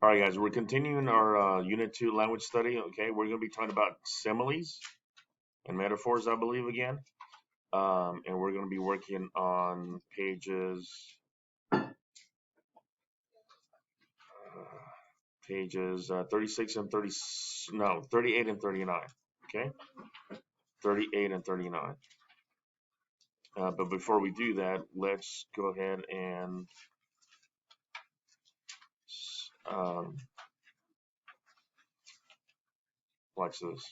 All right, guys, we're continuing our Unit 2 language study. Okay, we're going to be talking about similes and metaphors, I believe, again. And we're going to be working on pages 36 and 30, no, 38 and 39. Okay, 38 and 39. But before we do that, let's go ahead and um, watch this.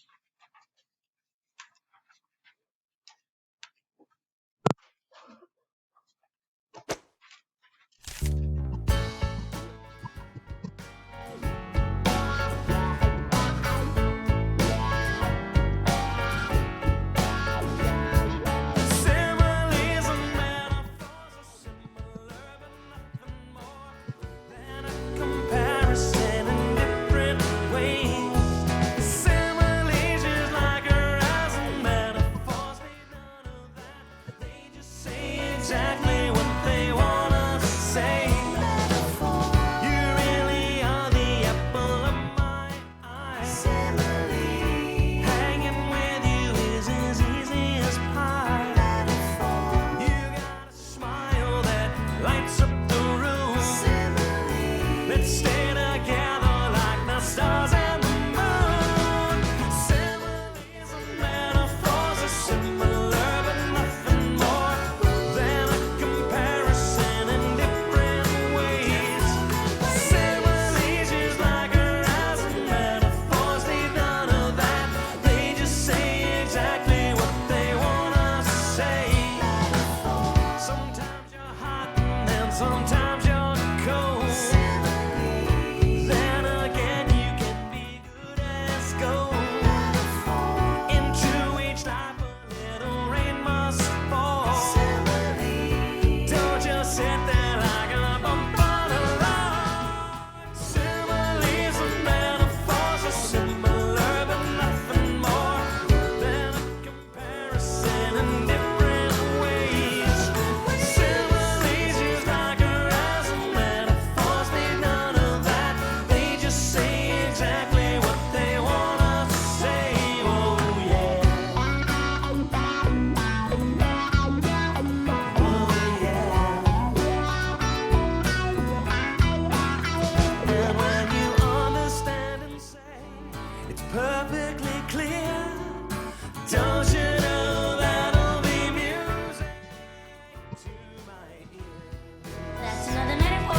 That's another metaphor.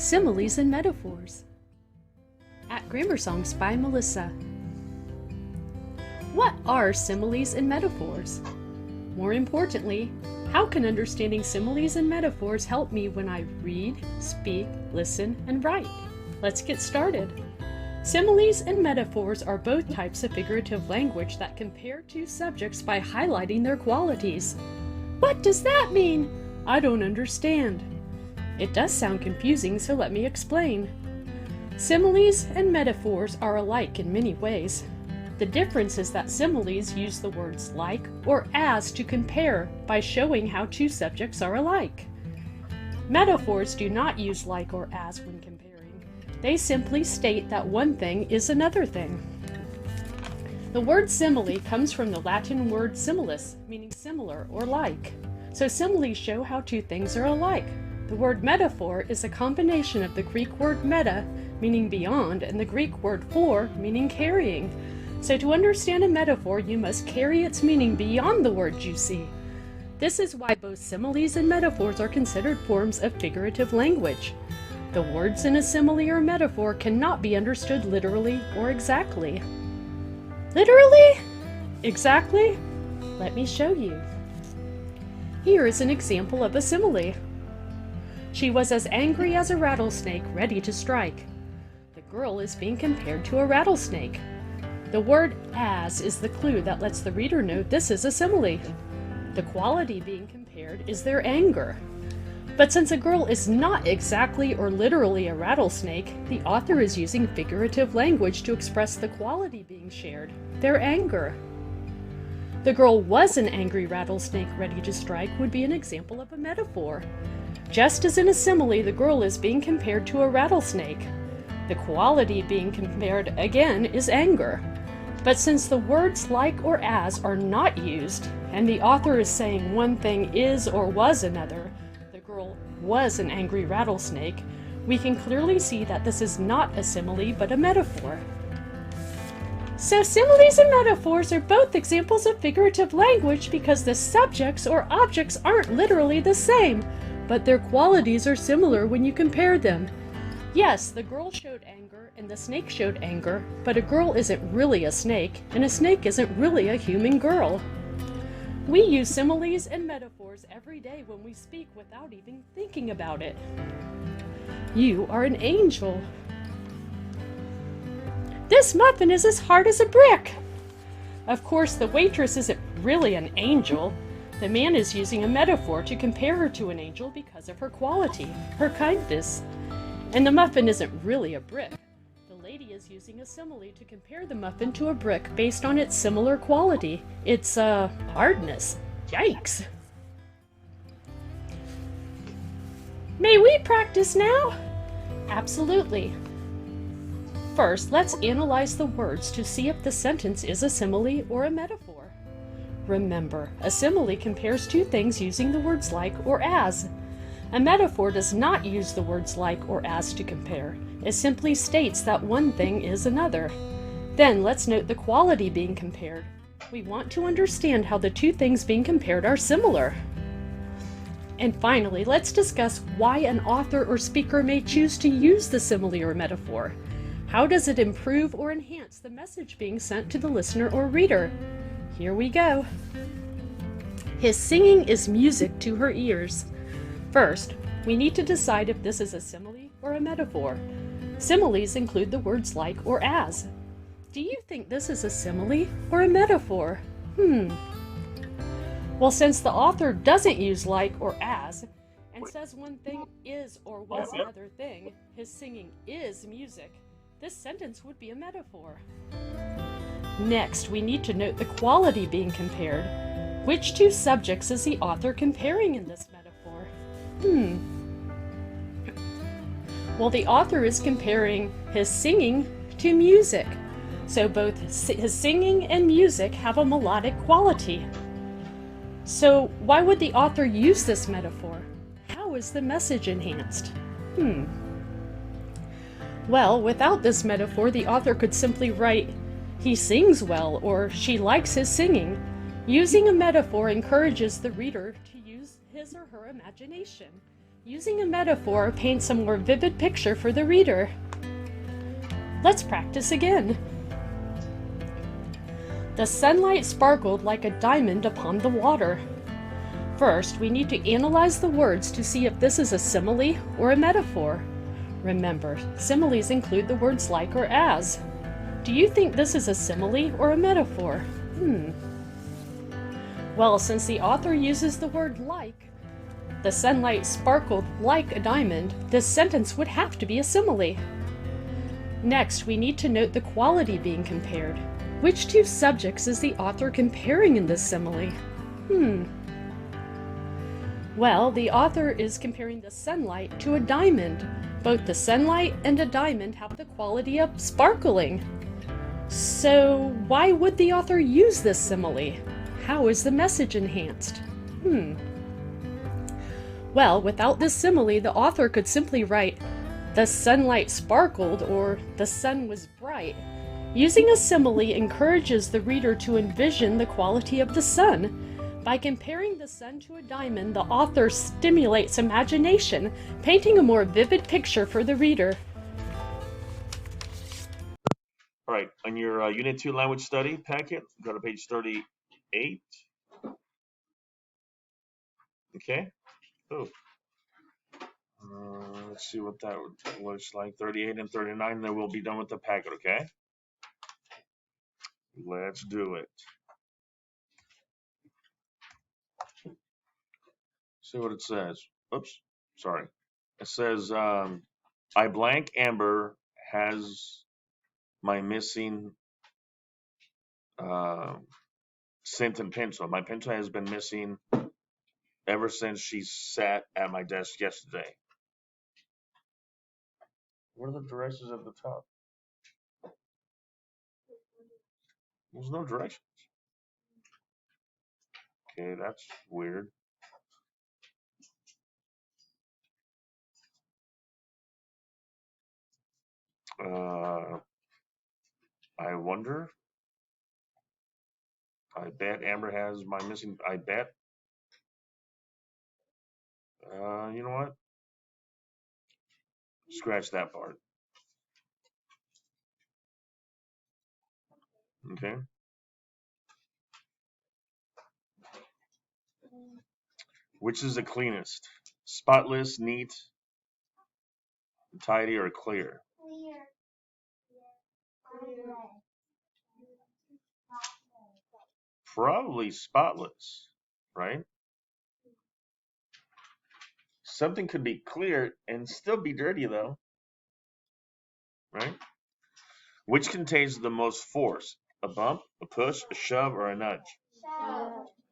Similes and Metaphors at Grammar Songs by Melissa. What are similes and metaphors? More importantly, how can understanding similes and metaphors help me when I read, speak, listen, and write? Let's get started. Similes and metaphors are both types of figurative language that compare two subjects by highlighting their qualities. What does that mean? I don't understand. It does sound confusing, so let me explain. Similes and metaphors are alike in many ways. The difference is that similes use the words like or as to compare by showing how two subjects are alike. Metaphors do not use like or as when comparing. They simply state that one thing is another thing. The word simile comes from the Latin word similis, meaning similar or like. So similes show how two things are alike. The word metaphor is a combination of the Greek word meta, meaning beyond, and the Greek word for, meaning carrying. So to understand a metaphor, you must carry its meaning beyond the words you see. This is why both similes and metaphors are considered forms of figurative language. The words in a simile or metaphor cannot be understood literally or exactly. Literally? Exactly? Let me show you. Here is an example of a simile. She was as angry as a rattlesnake, ready to strike. The girl is being compared to a rattlesnake. The word as is the clue that lets the reader know this is a simile. The quality being compared is their anger. But since a girl is not exactly or literally a rattlesnake, the author is using figurative language to express the quality being shared, their anger. The girl was an angry rattlesnake ready to strike would be an example of a metaphor. Just as in a simile, the girl is being compared to a rattlesnake. The quality being compared, again, is anger. But since the words like or as are not used, and the author is saying one thing is or was another, the girl was an angry rattlesnake, we can clearly see that this is not a simile but a metaphor. So similes and metaphors are both examples of figurative language because the subjects or objects aren't literally the same, but their qualities are similar when you compare them. Yes, the girl showed anger and the snake showed anger, but a girl isn't really a snake, and a snake isn't really a human girl. We use similes and metaphors every day when we speak without even thinking about it. You are an angel. This muffin is as hard as a brick. Of course, the waitress isn't really an angel. The man is using a metaphor to compare her to an angel because of her quality, her kindness. And the muffin isn't really a brick. The lady is using a simile to compare the muffin to a brick based on its similar quality, its hardness. Yikes! May we practice now? Absolutely. First, let's analyze the words to see if the sentence is a simile or a metaphor. Remember, a simile compares two things using the words like or as. A metaphor does not use the words like or as to compare. It simply states that one thing is another. Then let's note the quality being compared. We want to understand how the two things being compared are similar. And finally, let's discuss why an author or speaker may choose to use the simile or metaphor. How does it improve or enhance the message being sent to the listener or reader? Here we go. His singing is music to her ears. First, we need to decide if this is a simile or a metaphor. Similes include the words like or as. Do you think this is a simile or a metaphor? Well, since the author doesn't use like or as, and says one thing is or was another thing, his singing is music, this sentence would be a metaphor. Next, we need to note the quality being compared. Which two subjects is the author comparing in this metaphor? Well, the author is comparing his singing to music. So both his singing and music have a melodic quality. So why would the author use this metaphor? How is the message enhanced? Well, without this metaphor, the author could simply write, "He sings well," or "She likes his singing." Using a metaphor encourages the reader to use his or her imagination. Using a metaphor paints a more vivid picture for the reader. Let's practice again. The sunlight sparkled like a diamond upon the water. First, we need to analyze the words to see if this is a simile or a metaphor. Remember, similes include the words like or as. Do you think this is a simile or a metaphor? Well, since the author uses the word like, the sunlight sparkled like a diamond, this sentence would have to be a simile. Next, we need to note the quality being compared. Which two subjects is the author comparing in this simile? Well, the author is comparing the sunlight to a diamond. Both the sunlight and a diamond have the quality of sparkling. So why would the author use this simile? How is the message enhanced? Well, without this simile, the author could simply write, "The sunlight sparkled," or "The sun was bright." Using a simile encourages the reader to envision the quality of the sun. By comparing the sun to a diamond, the author stimulates imagination, painting a more vivid picture for the reader. All right, on your Unit 2 language study packet, go to page 38. Okay. Let's see what that looks like. 38 and 39, then we'll be done with the packet, okay? Let's do it. See what it says. Oops, sorry. It says, I blank Amber has my missing scent and pencil. My pencil has been missing ever since she sat at my desk yesterday. What are the directions at the top? There's no directions. Okay, that's weird. I wonder. I bet Amber has my missing. I bet. You know what? Scratch that part. Okay. Which is the cleanest? Spotless, neat, tidy, or clear? Probably spotless, right? Something could be clear and still be dirty, though, right? Which contains the most force? A bump, a push, a shove, or a nudge?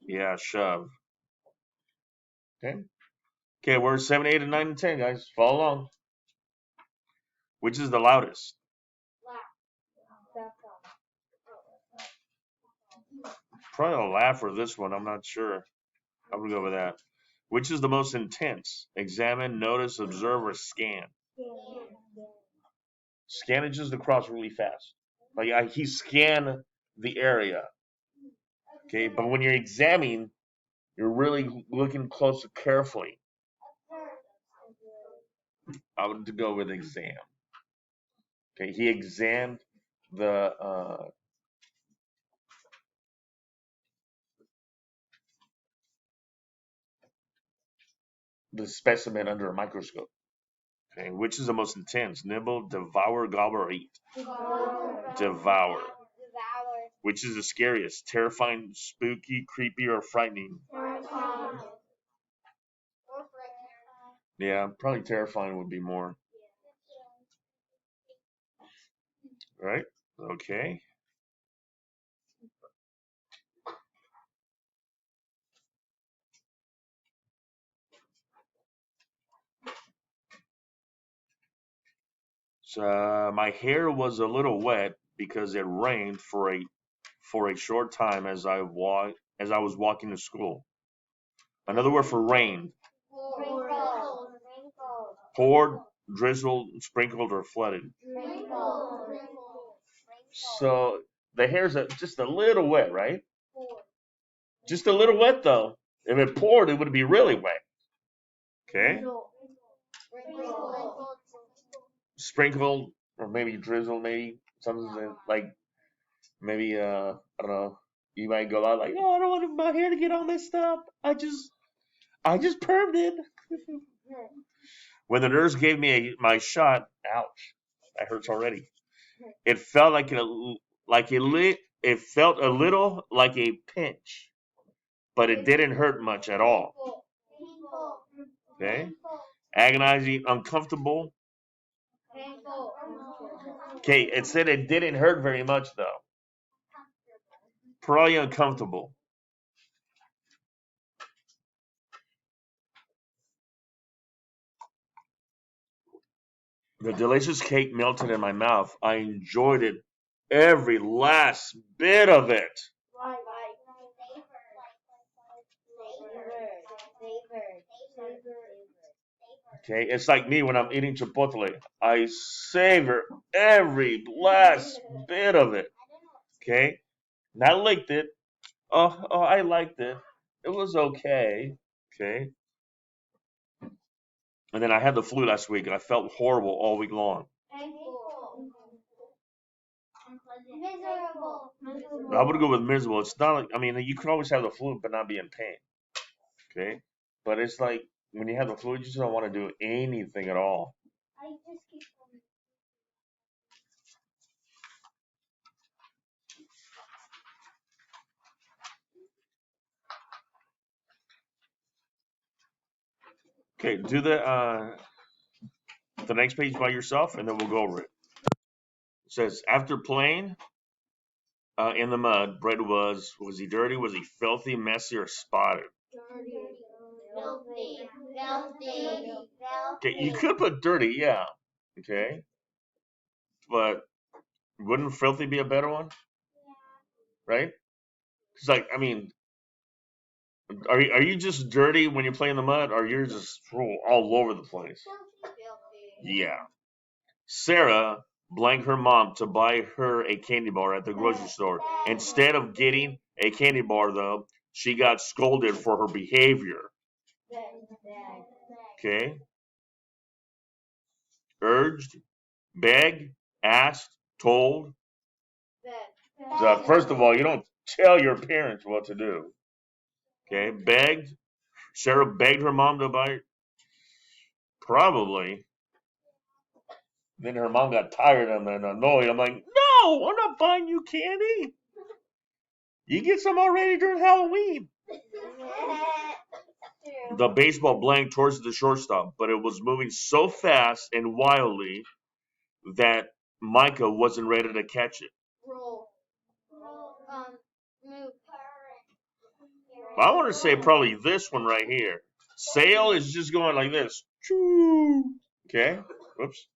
Yeah, shove. Okay. Okay, we're 7, 8, and 9, and 10, guys. Follow along. Which is the loudest? Probably a laugh for this one. I'm not sure. I'm gonna go with that. Which is the most intense? Examine, notice, observe, or scan? Scan is just across really fast. Like he scanned the area. Okay, but when you're examining, you're really looking closer carefully. I would go with exam. Okay, he examined the specimen under a microscope. Okay, which is the most intense? Nibble, devour, gobble, or eat? Devour. Which is the scariest? Terrifying, spooky, creepy, or frightening? Yeah, probably terrifying would be more. Right? Okay. So my hair was a little wet because it rained for a short time as I was walking to school. Another word for rain. Poured, drizzled, sprinkled, or flooded. So the hair's just a little wet, right? Just a little wet though. If it poured, it would be really wet. Okay. Sprinkled or maybe drizzled, maybe something like maybe I don't know. You might go out like, oh, I don't want my hair to get all messed up. I just permed it. When the nurse gave me my shot, ouch, that hurts already. It felt it felt a little like a pinch, but it didn't hurt much at all. Okay, agonizing, uncomfortable. Okay, it said it didn't hurt very much though. Probably uncomfortable. The delicious cake melted in my mouth. I enjoyed it, every last bit of it. Okay, it's like me when I'm eating Chipotle. I savor every last bit of it. Okay, and I liked it. Oh, I liked it. It was okay. Okay, and then I had the flu last week, and I felt horrible all week long. I would go with miserable. It's not like, I mean, you can always have the flu but not be in pain. Okay, but it's like when you have the flu, you just don't want to do anything at all. Okay, do the next page by yourself, and then we'll go over it. It says, after playing in the mud, Brett was he dirty? Was he filthy, messy, or spotted? Filthy. Okay, you could put dirty, yeah. Okay, but wouldn't filthy be a better one? Right? It's like, I mean, are you just dirty when you play in the mud, or you're just all over the place? Yeah. Sarah blanked her mom to buy her a candy bar at the grocery store. Instead of getting a candy bar, though, she got scolded for her behavior. Okay? Urged, begged, asked, told. So first of all, you don't tell your parents what to do. Okay? Begged. Sarah begged her mom to buy it. Probably. Then her mom got tired of them and annoyed. I'm like, no, I'm not buying you candy. You get some already during Halloween. The baseball blanked towards the shortstop, but it was moving so fast and wildly that Micah wasn't ready to catch it. Move. I want to say probably this one right here. Sail is just going like this. Choo. Okay. Whoops.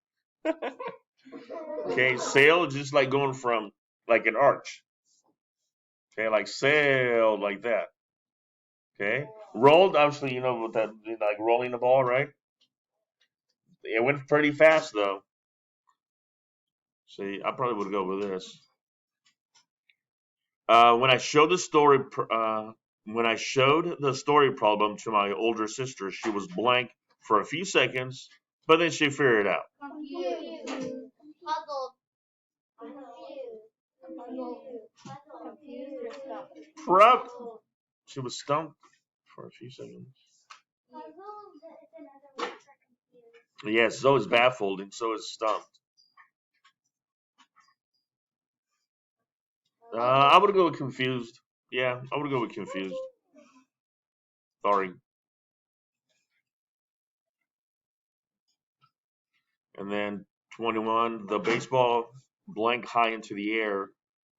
Okay. Sail is just like going from like an arch. Okay. Like sail like that. Okay. Rolled, obviously, you know, with that, like rolling the ball, right? It went pretty fast though. See, I probably would go with this. When I showed the story problem to my older sister, she was blank for a few seconds, but then she figured it out. Confused. Puzzled. Prep. She was stumped for a few seconds. Yes, so is baffled, and so is stumped. I would go with confused. Yeah, I would go with confused. Sorry. And then 21, the baseball blanked high into the air,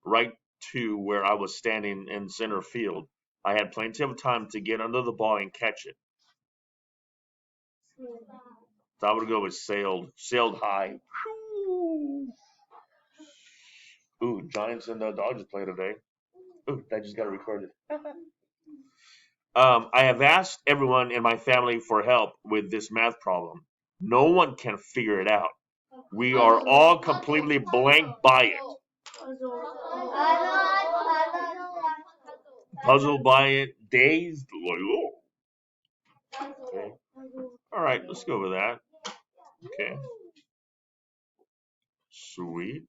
right to where I was standing in center field. I had plenty of time to get under the ball and catch it. So I would go with sailed high. Ooh, Giants and the Dodgers play today. Ooh, that just got recorded. I have asked everyone in my family for help with this math problem. No one can figure it out. We are all completely blank by it. Puzzled by it, dazed, like, oh. Okay. All right, let's go with that. Okay. Sweet.